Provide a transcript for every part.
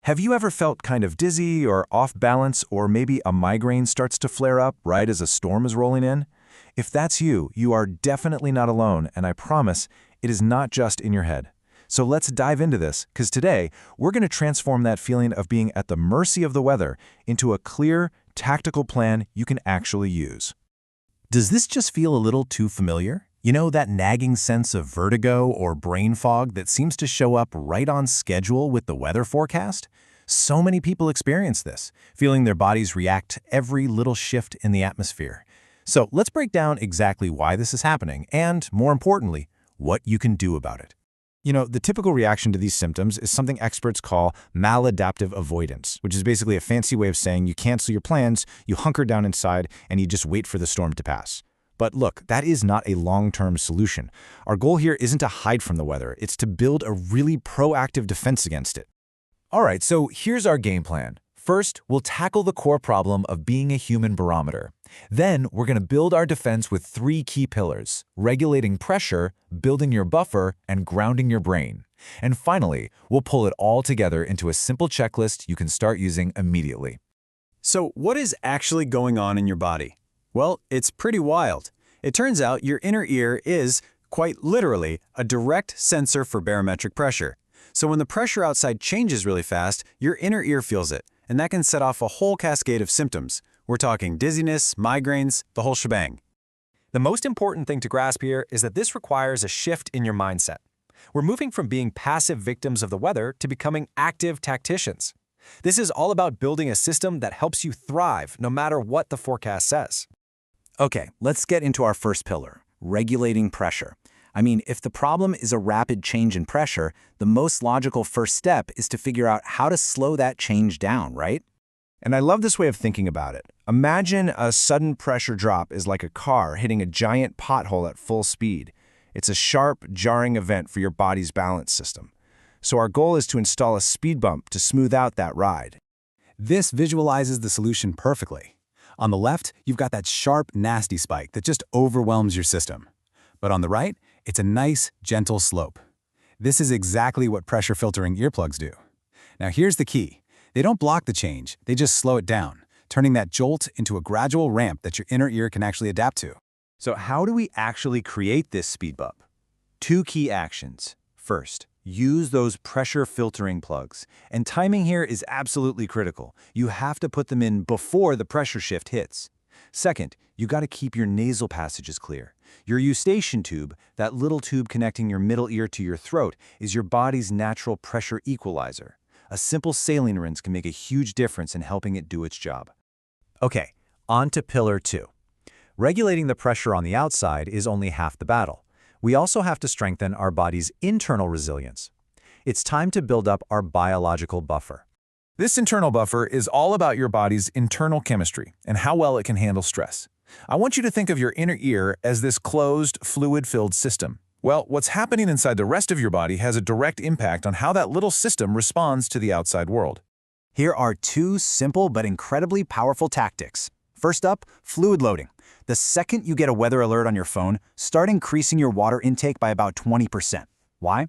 Have you ever felt kind of dizzy or off balance, or maybe a migraine starts to flare up right as a storm is rolling in? If that's you, you are definitely not alone, and I promise it is not just in your head. So let's dive into this, because today we're going to transform that feeling of being at the mercy of the weather into a clear, tactical plan you can actually use. Does this just feel a little too familiar? You know, that nagging sense of vertigo or brain fog that seems to show up right on schedule with the weather forecast? So many people experience this, feeling their bodies react to every little shift in the atmosphere. So let's break down exactly why this is happening and, more importantly, what you can do about it. You know, the typical reaction to these symptoms is something experts call maladaptive avoidance, which is basically a fancy way of saying you cancel your plans, you hunker down inside, and you just wait for the storm to pass. But look, that is not a long-term solution. Our goal here isn't to hide from the weather, it's to build a really proactive defense against it. All right, so here's our game plan. First, we'll tackle the core problem of being a human barometer. Then, we're going to build our defense with 3 key pillars: regulating pressure, building your buffer, and grounding your brain. And finally, we'll pull it all together into a simple checklist you can start using immediately. So what is actually going on in your body? Well, it's pretty wild. It turns out your inner ear is, quite literally, a direct sensor for barometric pressure. So when the pressure outside changes really fast, your inner ear feels it, and that can set off a whole cascade of symptoms. We're talking dizziness, migraines, the whole shebang. The most important thing to grasp here is that this requires a shift in your mindset. We're moving from being passive victims of the weather to becoming active tacticians. This is all about building a system that helps you thrive no matter what the forecast says. Okay, let's get into our first pillar, regulating pressure. I mean, if the problem is a rapid change in pressure, the most logical first step is to figure out how to slow that change down, right? And I love this way of thinking about it. Imagine a sudden pressure drop is like a car hitting a giant pothole at full speed. It's a sharp, jarring event for your body's balance system. So our goal is to install a speed bump to smooth out that ride. This visualizes the solution perfectly. On the left, you've got that sharp, nasty spike that just overwhelms your system. But on the right, it's a nice, gentle slope. This is exactly what pressure filtering earplugs do. Now here's the key. They don't block the change, they just slow it down, turning that jolt into a gradual ramp that your inner ear can actually adapt to. So how do we actually create this speed bump? 2 key actions. First, use those pressure filtering plugs. And timing here is absolutely critical. You have to put them in before the pressure shift hits. Second, you got to keep your nasal passages clear. Your eustachian tube, that little tube connecting your middle ear to your throat, is your body's natural pressure equalizer. A simple saline rinse can make a huge difference in helping it do its job. Okay, on to pillar 2. Regulating the pressure on the outside is only half the battle. We also have to strengthen our body's internal resilience. It's time to build up our biological buffer. This internal buffer is all about your body's internal chemistry and how well it can handle stress. I want you to think of your inner ear as this closed, fluid-filled system. Well, what's happening inside the rest of your body has a direct impact on how that little system responds to the outside world. Here are 2 simple but incredibly powerful tactics. First up, fluid loading. The second you get a weather alert on your phone, start increasing your water intake by about 20%. Why?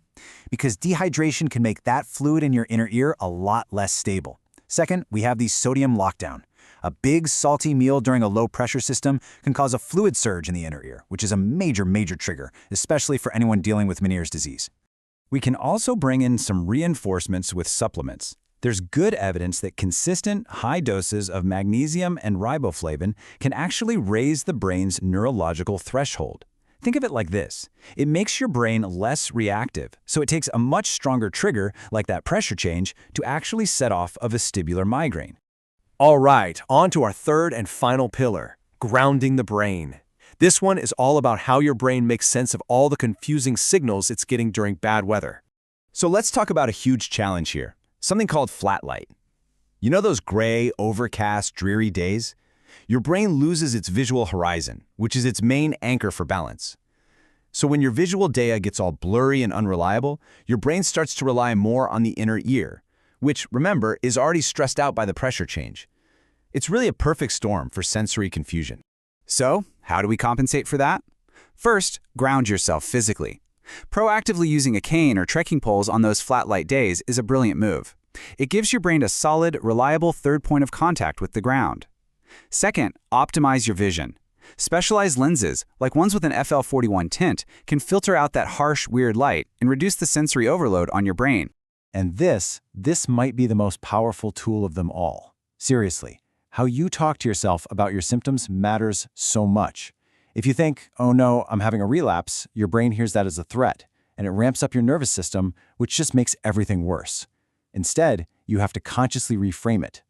Because dehydration can make that fluid in your inner ear a lot less stable. Second, we have the sodium lockdown. A big, salty meal during a low-pressure system can cause a fluid surge in the inner ear, which is a major trigger, especially for anyone dealing with Meniere's disease. We can also bring in some reinforcements with supplements. There's good evidence that consistent, high doses of magnesium and riboflavin can actually raise the brain's neurological threshold. Think of it like this. It makes your brain less reactive, so it takes a much stronger trigger, like that pressure change, to actually set off a vestibular migraine. All right, on to our third and final pillar, grounding the brain. This one is all about how your brain makes sense of all the confusing signals it's getting during bad weather. So let's talk about a huge challenge here, something called flat light. You know those gray, overcast, dreary days? Your brain loses its visual horizon, which is its main anchor for balance. So when your visual data gets all blurry and unreliable, your brain starts to rely more on the inner ear, which, remember, is already stressed out by the pressure change. It's really a perfect storm for sensory confusion. So, how do we compensate for that? First, ground yourself physically. Proactively using a cane or trekking poles on those flat light days is a brilliant move. It gives your brain a solid, reliable third point of contact with the ground. Second, optimize your vision. Specialized lenses, like ones with an FL41 tint, can filter out that harsh, weird light and reduce the sensory overload on your brain. And this might be the most powerful tool of them all. Seriously, how you talk to yourself about your symptoms matters so much. If you think, oh no, I'm having a relapse, your brain hears that as a threat, and it ramps up your nervous system, which just makes everything worse. Instead, you have to consciously reframe it.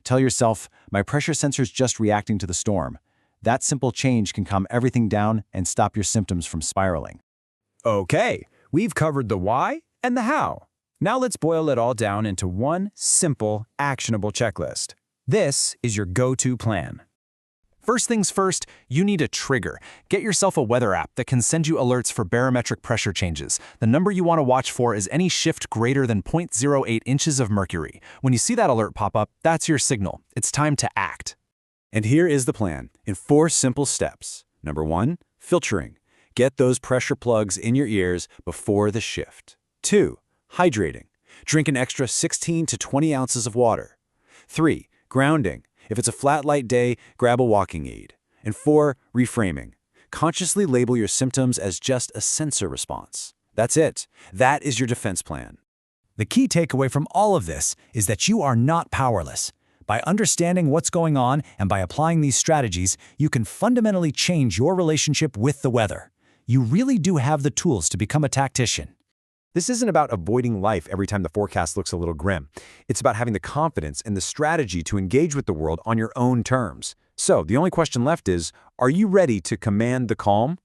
Tell yourself, my pressure sensor's just reacting to the storm. That simple change can calm everything down and stop your symptoms from spiraling. Okay, we've covered the why and the how. Now let's boil it all down into one simple, actionable checklist. This is your go-to plan. First things first, you need a trigger. Get yourself a weather app that can send you alerts for barometric pressure changes. The number you want to watch for is any shift greater than 0.08 inches of mercury. When you see that alert pop up, that's your signal. It's time to act. And here is the plan, in 4 simple steps. Number 1, filtering. Get those pressure plugs in your ears before the shift. 2, hydrating. Drink an extra 16 to 20 ounces of water. 3, grounding. If it's a flat light day, grab a walking aid. And 4, reframing. Consciously label your symptoms as just a sensor response. That's it. That is your defense plan. The key takeaway from all of this is that you are not powerless. By understanding what's going on and by applying these strategies, you can fundamentally change your relationship with the weather. You really do have the tools to become a tactician. This isn't about avoiding life every time the forecast looks a little grim. It's about having the confidence and the strategy to engage with the world on your own terms. So the only question left is, are you ready to command the calm?